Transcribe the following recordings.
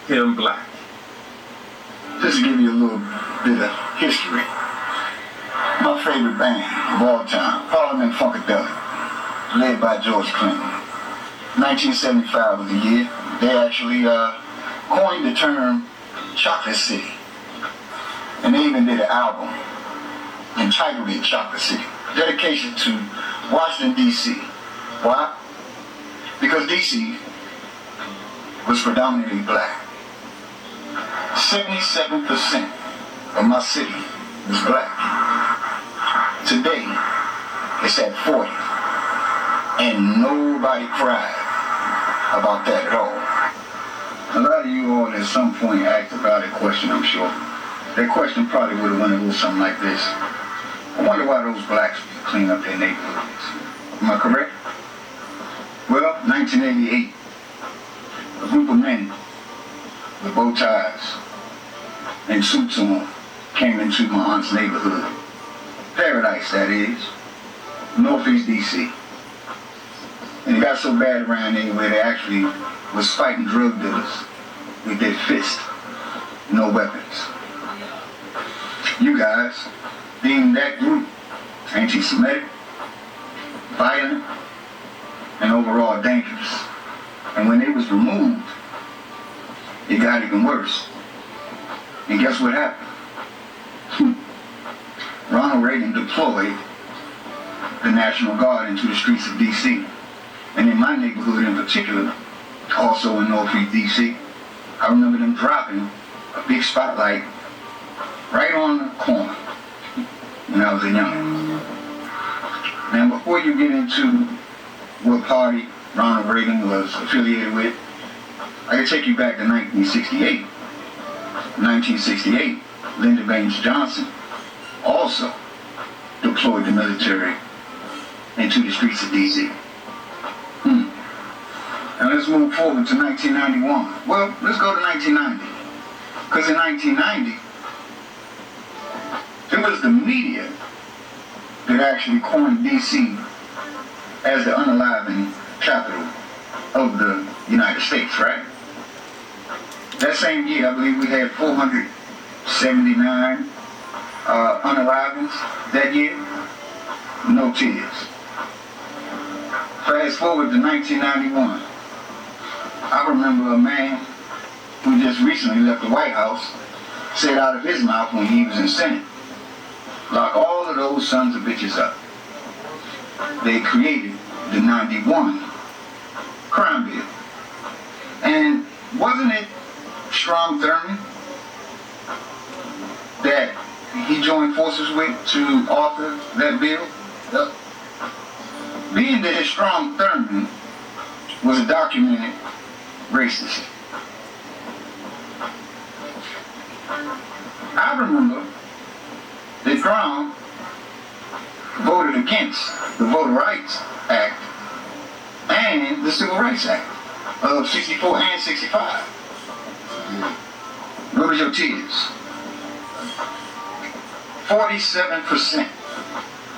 him black. Just to give you a little bit of history. My favorite band of all time, Parliament Funkadelic, led by George Clinton. 1975 was the year. They actually coined the term Chocolate City. And they even did an album entitled it Chocolate City. Dedication to Washington, D.C. Why? Because D.C. was predominantly black. 77% of my city was black. Today, it's at 40. And nobody cried about that at all. A lot of you all at some point asked about a question, I'm sure. That question probably would have went a little something like this. I wonder why those blacks clean up their neighborhoods. Am I correct? Well, 1988, a group of men with bow ties and suits on came into my aunt's neighborhood. Paradise, that is. Northeast DC. And it got so bad around there where they actually was fighting drug dealers with their fists, no weapons. You guys, being that group, anti-Semitic, violent, and overall dangerous. And when it was removed, it got even worse. And guess what happened? Ronald Reagan deployed the National Guard into the streets of D.C. And in my neighborhood in particular, also in Northeast D.C., I remember them dropping a big spotlight right on the corner when I was a youngin'. Now, before you get into what party Ronald Reagan was affiliated with, I can take you back to 1968. 1968, Lyndon Baines Johnson also deployed the military into the streets of D.C. And let's move forward to 1991. Well, let's go to 1990. Because in 1990, it was the media that actually coined D.C. as the unaliving capital of the United States, right? That same year, I believe we had 479 unalivings that year. No tears. Fast forward to 1991. I remember a man who just recently left the White House said out of his mouth when he was in Senate, lock all of those sons of bitches up. They created the 91 crime bill. And wasn't it Strom Thurmond that he joined forces with to author that bill? Yep. Being that Strom Thurmond was a documented racist, I remember that Strom voted against the Voter Rights Act and the Civil Rights Act of 64 and 65. Where was your tears? 47%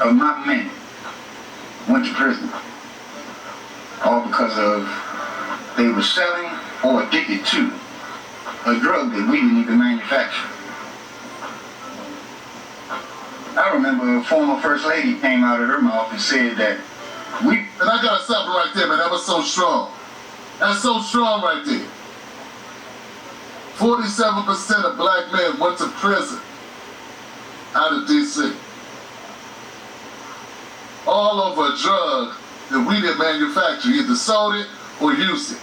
of my men went to prison, all because of they were selling or addicted to a drug that we didn't even manufacture. I remember a former First Lady came out of her mouth and said that we... And I gotta stop it right there, man. That was so strong. That's so strong right there. 47% of black men went to prison out of D.C. all over a drug that we didn't manufacture, either sold it or used it.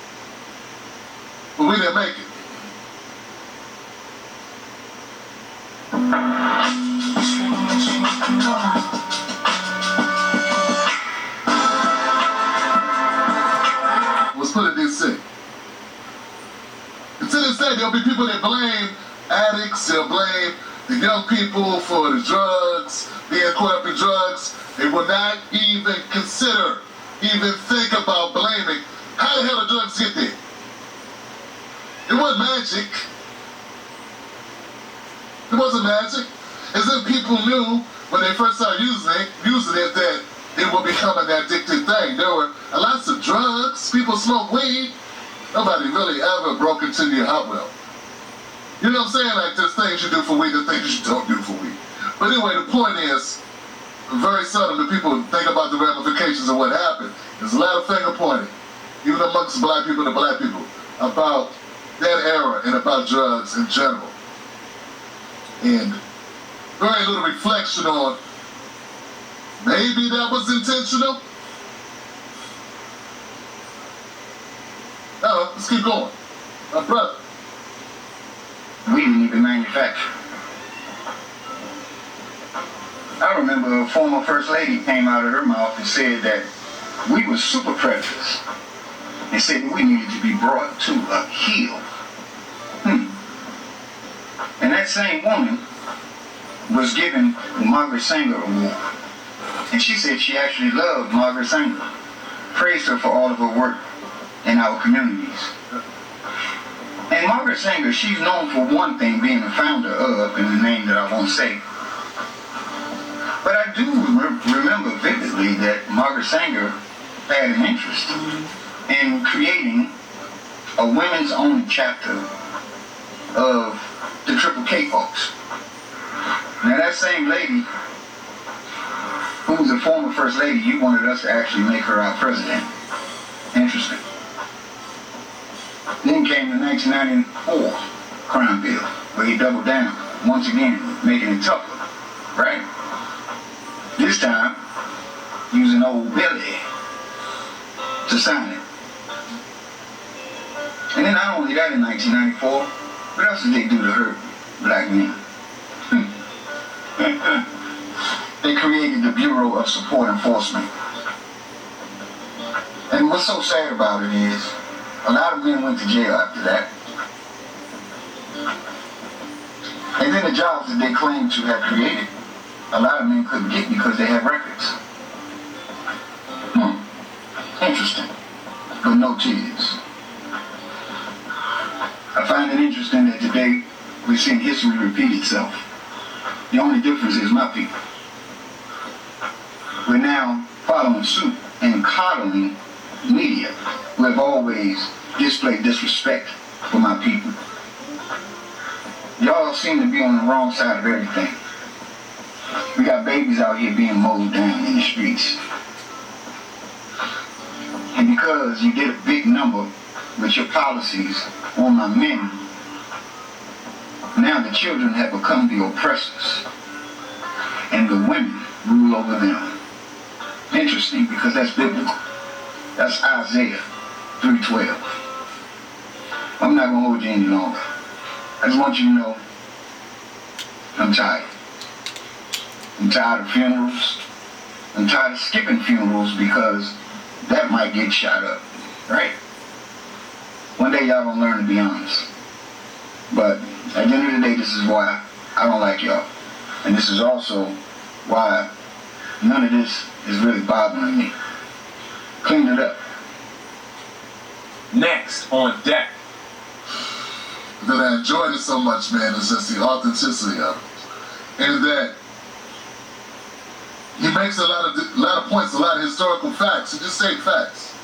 But we didn't make it. Was put in D.C. And to this day, there'll be people that blame addicts, they'll blame the young people for the drugs, being caught up in drugs. They will not even consider, even think about blaming. How the hell did drugs get there? It wasn't magic. It wasn't magic. As if people knew when they first started using it that it would become an addictive thing. There were lots of drugs. People smoked weed. Nobody really ever broke into your hot well. You know what I'm saying? Like, there's things you do for weed, there's things you don't do for weed. But anyway, the point is, very seldom do people think about the ramifications of what happened. There's a lot of finger pointing, even amongst black people and black people, about that era and about drugs in general. And very little reflection on maybe that was intentional. No, let's keep going. My brother. We didn't even manufacture. I remember a former first lady came out of her mouth and said that we were super predators and said we needed to be brought to a heel. And that same woman was given the Margaret Sanger Award. And she said she actually loved Margaret Sanger, praised her for all of her work in our communities. And Margaret Sanger, she's known for one thing, being the founder of, and the name that I won't say. But I do remember vividly that Margaret Sanger had an interest in creating a women's only chapter of the Triple K folks. Now that same lady, who was a former first lady, you wanted us to actually make her our president. Interesting. Then came the 1994 crime bill, where he doubled down, once again, making it tougher, right? This time, using old Billy to sign it. And then not only that in 1994, what else did they do to hurt black men? They created the Bureau of Support Enforcement. And what's so sad about it is, a lot of men went to jail after that. And then the jobs that they claimed to have created, a lot of men couldn't get because they had records. Interesting, but no tears. I find it interesting that today we're seeing history repeat itself. The only difference is my people. We're now following suit and coddling media who have always displayed disrespect for my people. Y'all seem to be on the wrong side of everything. We got babies out here being mowed down in the streets. And because you did a big number with your policies on my men, now the children have become the oppressors and the women rule over them. Interesting, because that's biblical. That's Isaiah 3:12. I'm not going to hold you any longer. I just want you to know I'm tired. I'm tired of funerals. I'm tired of skipping funerals because that might get shot up, right? One day y'all gonna learn to be honest. But at the end of the day, this is why I don't like y'all. And this is also why none of this is really bothering me. Cleaned it up. Next on deck. That I enjoyed it so much, man, is just the authenticity of it. And that he makes a lot of points, a lot of historical facts. He just say facts.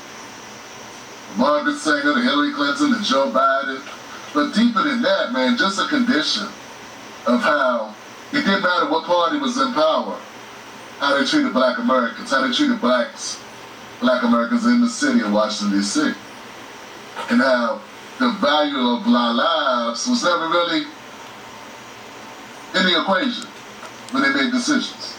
Margaret Sanger, the Hillary Clinton, the Joe Biden. But deeper than that, man, just a condition of how it didn't matter what party was in power, how they treated black Americans, how they treated black Americans in the city of Washington, D.C. And how the value of our lives was never really in the equation when they made decisions.